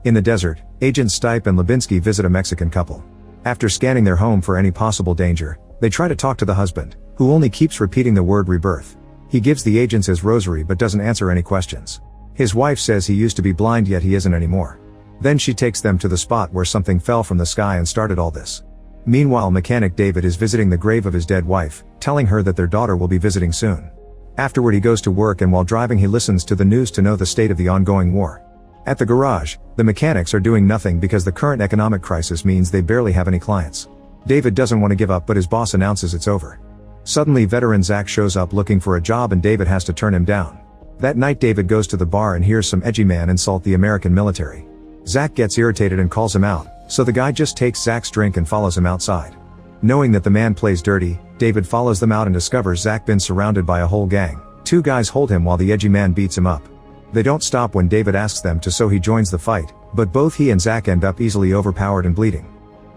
In the desert, Agents Stipe and Lubinsky visit a Mexican couple. After scanning their home for any possible danger, they try to talk to the husband, who only keeps repeating the word rebirth. He gives the agents his rosary but doesn't answer any questions. His wife says he used to be blind yet he isn't anymore. Then she takes them to the spot where something fell from the sky and started all this. Meanwhile, mechanic David is visiting the grave of his dead wife, telling her that their daughter will be visiting soon. Afterward he goes to work, and while driving he listens to the news to know the state of the ongoing war. At the garage, the mechanics are doing nothing because the current economic crisis means they barely have any clients. David doesn't want to give up, but his boss announces it's over. Suddenly veteran Zach shows up looking for a job and David has to turn him down. That night David goes to the bar and hears some edgy man insult the American military. Zach gets irritated and calls him out, so the guy just takes Zach's drink and follows him outside. Knowing that the man plays dirty, David follows them out and discovers Zach been surrounded by a whole gang. Two guys hold him while the edgy man beats him up. They don't stop when David asks them to, so he joins the fight, but both he and Zach end up easily overpowered and bleeding.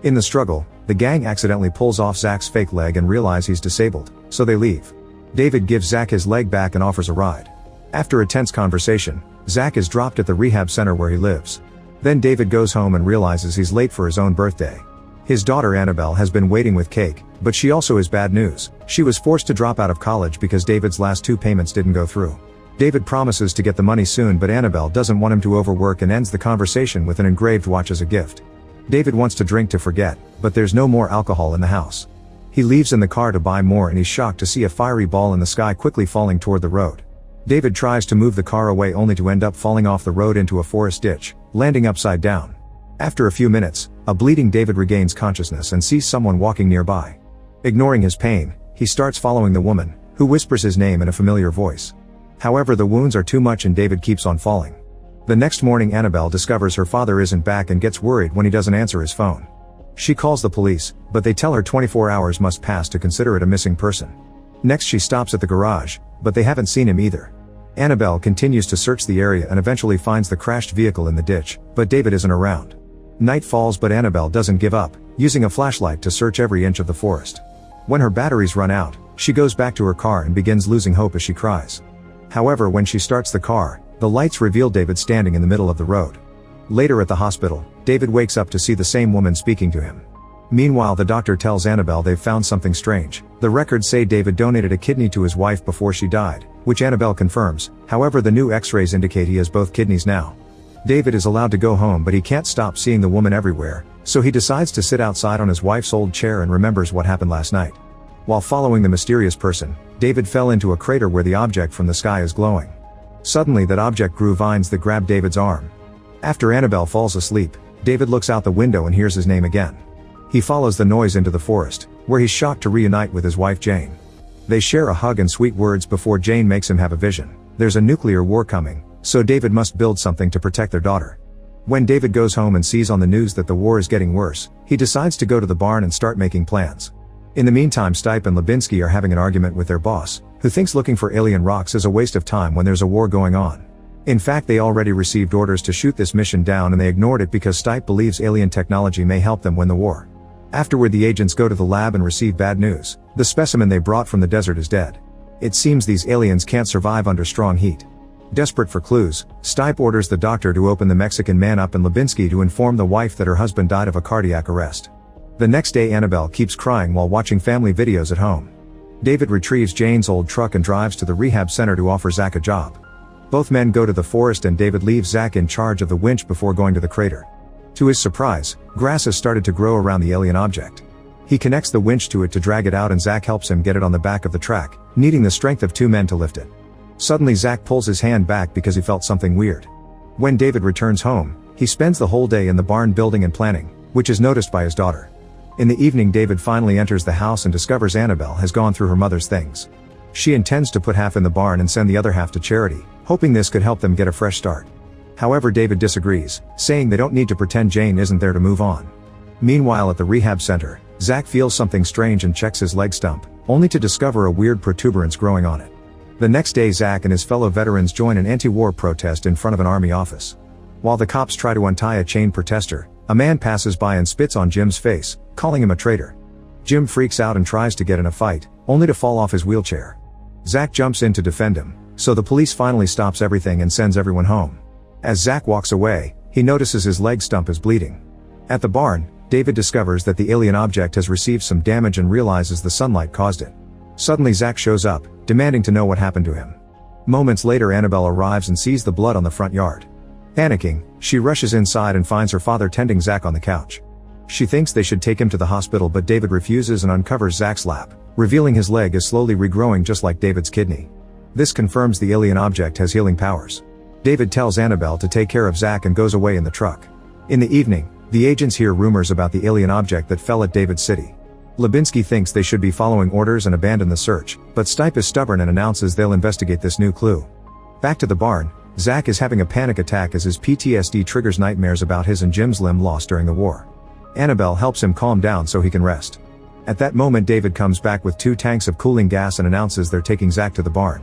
In the struggle, the gang accidentally pulls off Zach's fake leg and realize he's disabled, so they leave. David gives Zach his leg back and offers a ride. After a tense conversation, Zach is dropped at the rehab center where he lives. Then David goes home and realizes he's late for his own birthday. His daughter Annabelle has been waiting with cake, but she also has bad news. She was forced to drop out of college because David's last 2 payments didn't go through. David promises to get the money soon, but Annabelle doesn't want him to overwork and ends the conversation with an engraved watch as a gift. David wants to drink to forget, but there's no more alcohol in the house. He leaves in the car to buy more and he's shocked to see a fiery ball in the sky quickly falling toward the road. David tries to move the car away only to end up falling off the road into a forest ditch, landing upside down. After a few minutes, a bleeding David regains consciousness and sees someone walking nearby. Ignoring his pain, he starts following the woman, who whispers his name in a familiar voice. However, the wounds are too much and David keeps on falling. The next morning Annabelle discovers her father isn't back and gets worried when he doesn't answer his phone. She calls the police, but they tell her 24 hours must pass to consider it a missing person. Next she stops at the garage, but they haven't seen him either. Annabelle continues to search the area and eventually finds the crashed vehicle in the ditch, but David isn't around. Night falls, but Annabelle doesn't give up, using a flashlight to search every inch of the forest. When her batteries run out, she goes back to her car and begins losing hope as she cries. However, when she starts the car, the lights reveal David standing in the middle of the road. Later at the hospital, David wakes up to see the same woman speaking to him. Meanwhile, the doctor tells Annabelle they've found something strange. The records say David donated a kidney to his wife before she died, which Annabelle confirms. However, the new x-rays indicate he has both kidneys now. David is allowed to go home, but he can't stop seeing the woman everywhere, so he decides to sit outside on his wife's old chair and remembers what happened last night. While following the mysterious person, David fell into a crater where the object from the sky is glowing. Suddenly that object grew vines that grabbed David's arm. After Annabelle falls asleep, David looks out the window and hears his name again. He follows the noise into the forest, where he's shocked to reunite with his wife Jane. They share a hug and sweet words before Jane makes him have a vision. There's a nuclear war coming, so David must build something to protect their daughter. When David goes home and sees on the news that the war is getting worse, he decides to go to the barn and start making plans. In the meantime, Stipe and Lubinsky are having an argument with their boss, who thinks looking for alien rocks is a waste of time when there's a war going on. In fact, they already received orders to shoot this mission down and they ignored it because Stipe believes alien technology may help them win the war. Afterward, the agents go to the lab and receive bad news. The specimen they brought from the desert is dead. It seems these aliens can't survive under strong heat. Desperate for clues, Stipe orders the doctor to open the Mexican man up and Lubinsky to inform the wife that her husband died of a cardiac arrest. The next day Annabelle keeps crying while watching family videos at home. David retrieves Jane's old truck and drives to the rehab center to offer Zach a job. Both men go to the forest and David leaves Zach in charge of the winch before going to the crater. To his surprise, grass has started to grow around the alien object. He connects the winch to it to drag it out and Zach helps him get it on the back of the track, needing the strength of 2 men to lift it. Suddenly Zach pulls his hand back because he felt something weird. When David returns home, he spends the whole day in the barn building and planning, which is noticed by his daughter. In the evening, David finally enters the house and discovers Annabelle has gone through her mother's things. She intends to put half in the barn and send the other half to charity, hoping this could help them get a fresh start. However, David disagrees, saying they don't need to pretend Jane isn't there to move on. Meanwhile, at the rehab center, Zach feels something strange and checks his leg stump, only to discover a weird protuberance growing on it. The next day, Zach and his fellow veterans join an anti-war protest in front of an army office. While the cops try to untie a chained protester, a man passes by and spits on Jim's face, calling him a traitor. Jim freaks out and tries to get in a fight, only to fall off his wheelchair. Zach jumps in to defend him, so the police finally stops everything and sends everyone home. As Zach walks away, He notices his leg stump is bleeding. At the barn, David discovers that the alien object has received some damage and realizes the sunlight caused it. Suddenly Zach shows up, demanding to know what happened to him. Moments later Annabelle arrives and sees the blood on the front yard. Panicking, she rushes inside and finds her father tending Zach on the couch. She thinks they should take him to the hospital, but David refuses and uncovers Zach's lap, revealing his leg is slowly regrowing just like David's kidney. This confirms the alien object has healing powers. David tells Annabelle to take care of Zach and goes away in the truck. In the evening, the agents hear rumors about the alien object that fell at David's city. Lubinsky thinks they should be following orders and abandon the search, but Stipe is stubborn and announces they'll investigate this new clue. Back to the barn, Zach is having a panic attack as his PTSD triggers nightmares about his and Jim's limb lost during the war. Annabelle helps him calm down so he can rest. At that moment David comes back with 2 tanks of cooling gas and announces they're taking Zach to the barn.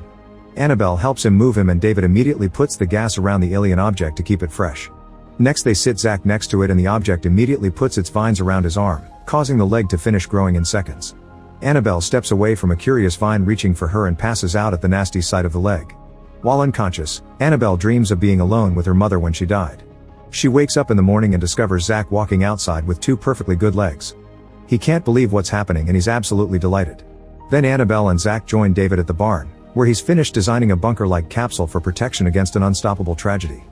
Annabelle helps him move him and David immediately puts the gas around the alien object to keep it fresh. Next they sit Zach next to it and the object immediately puts its vines around his arm, causing the leg to finish growing in seconds. Annabelle steps away from a curious vine reaching for her and passes out at the nasty sight of the leg. While unconscious, Annabelle dreams of being alone with her mother when she died. She wakes up in the morning and discovers Zach walking outside with 2 perfectly good legs. He can't believe what's happening and he's absolutely delighted. Then Annabelle and Zach join David at the barn, where he's finished designing a bunker-like capsule for protection against an unstoppable tragedy.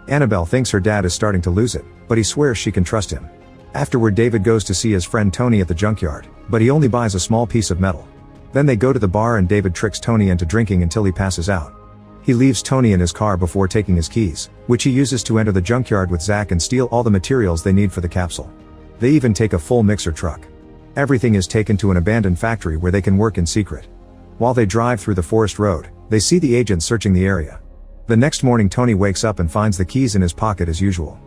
Annabelle thinks her dad is starting to lose it, but he swears she can trust him. Afterward David goes to see his friend Tony at the junkyard, but he only buys a small piece of metal. Then they go to the bar and David tricks Tony into drinking until he passes out. He leaves Tony in his car before taking his keys, which he uses to enter the junkyard with Zach and steal all the materials they need for the capsule. They even take a full mixer truck. Everything is taken to an abandoned factory where they can work in secret. While they drive through the forest road, they see the agents searching the area. The next morning Tony wakes up and finds the keys in his pocket as usual.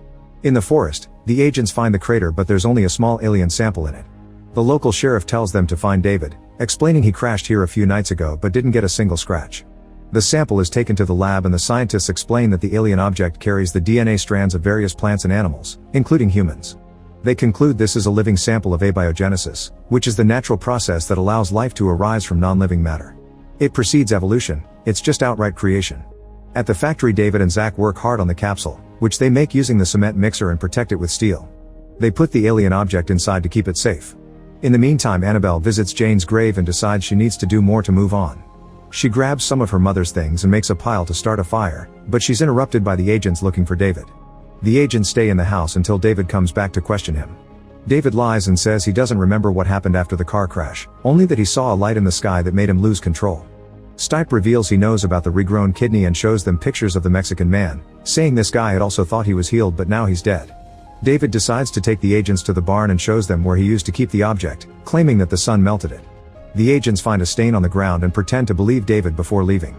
In the forest, the agents find the crater but there's only a small alien sample in it. The local sheriff tells them to find David, explaining he crashed here a few nights ago but didn't get a single scratch. The sample is taken to the lab and the scientists explain that the alien object carries the DNA strands of various plants and animals, including humans. They conclude this is a living sample of abiogenesis, which is the natural process that allows life to arise from non-living matter. It precedes evolution, it's just outright creation. At the factory David and Zach work hard on the capsule, which they make using the cement mixer and protect it with steel. They put the alien object inside to keep it safe. In the meantime Annabelle visits Jane's grave and decides she needs to do more to move on. She grabs some of her mother's things and makes a pile to start a fire, but she's interrupted by the agents looking for David. The agents stay in the house until David comes back to question him. David lies and says he doesn't remember what happened after the car crash, only that he saw a light in the sky that made him lose control. Stipe reveals he knows about the regrown kidney and shows them pictures of the Mexican man, saying this guy had also thought he was healed but now he's dead. David decides to take the agents to the barn and shows them where he used to keep the object, claiming that the sun melted it. The agents find a stain on the ground and pretend to believe David before leaving.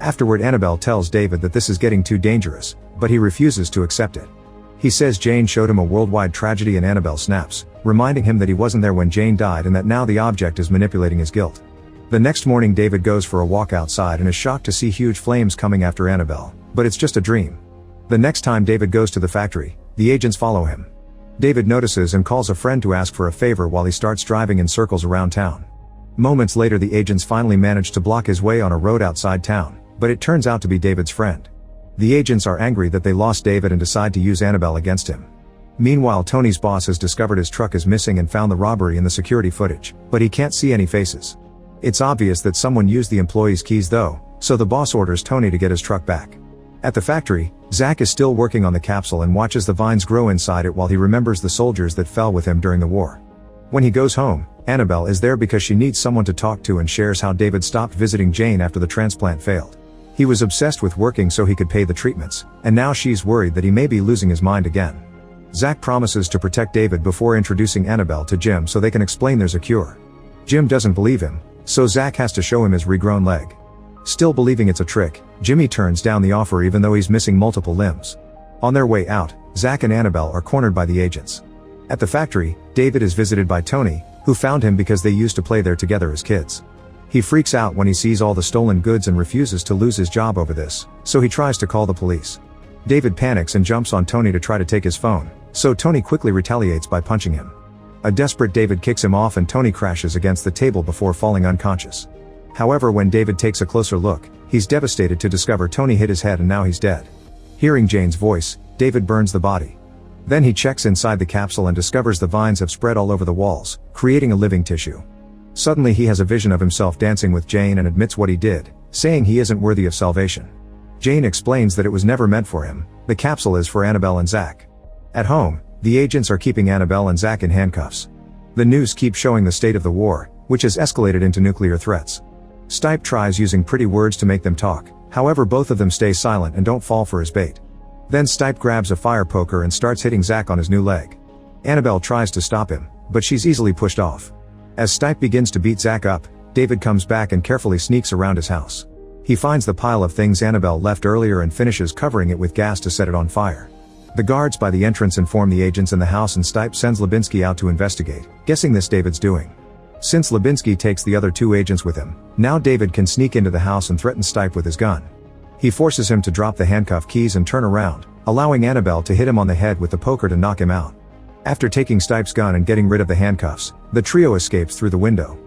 Afterward Annabelle tells David that this is getting too dangerous, but he refuses to accept it. He says Jane showed him a worldwide tragedy and Annabelle snaps, reminding him that he wasn't there when Jane died and that now the object is manipulating his guilt. The next morning David goes for a walk outside and is shocked to see huge flames coming after Annabelle, but it's just a dream. The next time David goes to the factory, the agents follow him. David notices and calls a friend to ask for a favor while he starts driving in circles around town. Moments later the agents finally manage to block his way on a road outside town, but it turns out to be David's friend. The agents are angry that they lost David and decide to use Annabelle against him. Meanwhile Tony's boss has discovered his truck is missing and found the robbery in the security footage, but he can't see any faces. It's obvious that someone used the employee's keys though, so the boss orders Tony to get his truck back. At the factory, Zach is still working on the capsule and watches the vines grow inside it while he remembers the soldiers that fell with him during the war. When he goes home, Annabelle is there because she needs someone to talk to and shares how David stopped visiting Jane after the transplant failed. He was obsessed with working so he could pay the treatments, and now she's worried that he may be losing his mind again. Zach promises to protect David before introducing Annabelle to Jim so they can explain there's a cure. Jim doesn't believe him, so Zach has to show him his regrown leg. Still believing it's a trick, Jimmy turns down the offer even though he's missing multiple limbs. On their way out, Zach and Annabelle are cornered by the agents. At the factory, David is visited by Tony, who found him because they used to play there together as kids. He freaks out when he sees all the stolen goods and refuses to lose his job over this, so he tries to call the police. David panics and jumps on Tony to try to take his phone, so Tony quickly retaliates by punching him. A desperate David kicks him off and Tony crashes against the table before falling unconscious. However, when David takes a closer look, he's devastated to discover Tony hit his head and now he's dead. Hearing Jane's voice, David burns the body. Then he checks inside the capsule and discovers the vines have spread all over the walls, creating a living tissue. Suddenly he has a vision of himself dancing with Jane and admits what he did, saying he isn't worthy of salvation. Jane explains that it was never meant for him, the capsule is for Annabelle and Zach. At home, the agents are keeping Annabelle and Zach in handcuffs. The news keeps showing the state of the war, which has escalated into nuclear threats. Stipe tries using pretty words to make them talk, however both of them stay silent and don't fall for his bait. Then Stipe grabs a fire poker and starts hitting Zach on his new leg. Annabelle tries to stop him, but she's easily pushed off. As Stipe begins to beat Zach up, David comes back and carefully sneaks around his house. He finds the pile of things Annabelle left earlier and finishes covering it with gas to set it on fire. The guards by the entrance inform the agents in the house and Stipe sends Lubinsky out to investigate, guessing this David's doing. Since Lubinsky takes the other two agents with him, now David can sneak into the house and threaten Stipe with his gun. He forces him to drop the handcuff keys and turn around, allowing Annabelle to hit him on the head with the poker to knock him out. After taking Stipe's gun and getting rid of the handcuffs, the trio escapes through the window.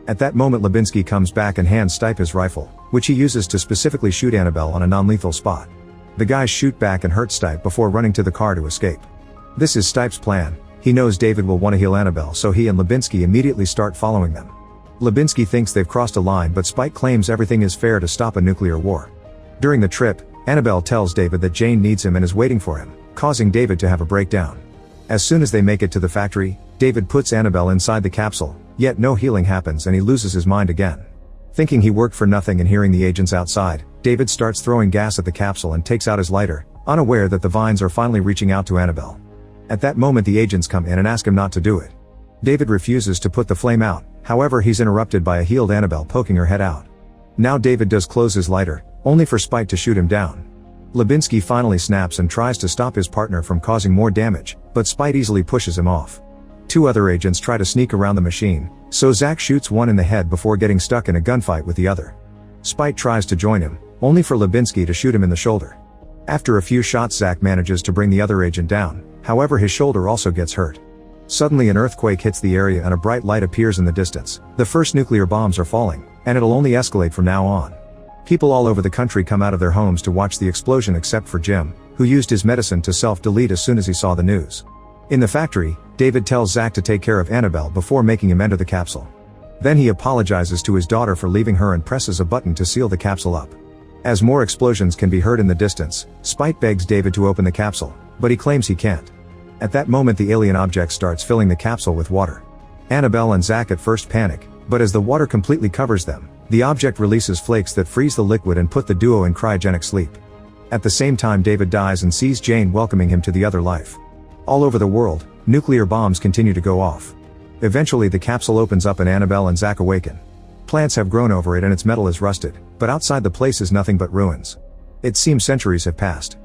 At that moment Lubinsky comes back and hands Stipe his rifle, which he uses to specifically shoot Annabelle on a non-lethal spot. The guys shoot back and hurt Stipe before running to the car to escape. This is Stipe's plan. He knows David will want to heal Annabelle, so he and Lubinsky immediately start following them. Lubinsky thinks they've crossed a line, but Stipe claims everything is fair to stop a nuclear war. During the trip, Annabelle tells David that Jane needs him and is waiting for him, causing David to have a breakdown. As soon as they make it to the factory, David puts Annabelle inside the capsule, yet no healing happens and he loses his mind again. Thinking he worked for nothing and hearing the agents outside, David starts throwing gas at the capsule and takes out his lighter, unaware that the vines are finally reaching out to Annabelle. At that moment the agents come in and ask him not to do it. David refuses to put the flame out, however he's interrupted by a healed Annabelle poking her head out. Now David does close his lighter, only for Stipe to shoot him down. Lubinsky finally snaps and tries to stop his partner from causing more damage, but Stipe easily pushes him off. Two other agents try to sneak around the machine, so Zach shoots one in the head before getting stuck in a gunfight with the other. Stipe tries to join him, only for Lubinsky to shoot him in the shoulder. After a few shots Zach manages to bring the other agent down, however his shoulder also gets hurt. Suddenly an earthquake hits the area and a bright light appears in the distance. The first nuclear bombs are falling, and it'll only escalate from now on. People all over the country come out of their homes to watch the explosion except for Jim, who used his medicine to self-delete as soon as he saw the news. In the factory, David tells Zach to take care of Annabelle before making him enter the capsule. Then he apologizes to his daughter for leaving her and presses a button to seal the capsule up. As more explosions can be heard in the distance, Stipe begs David to open the capsule, but he claims he can't. At that moment the alien object starts filling the capsule with water. Annabelle and Zach at first panic, but as the water completely covers them, the object releases flakes that freeze the liquid and put the duo in cryogenic sleep. At the same time David dies and sees Jane welcoming him to the other life. All over the world, nuclear bombs continue to go off. Eventually the capsule opens up and Annabelle and Zach awaken. Plants have grown over it and its metal is rusted, but outside the place is nothing but ruins. It seems centuries have passed.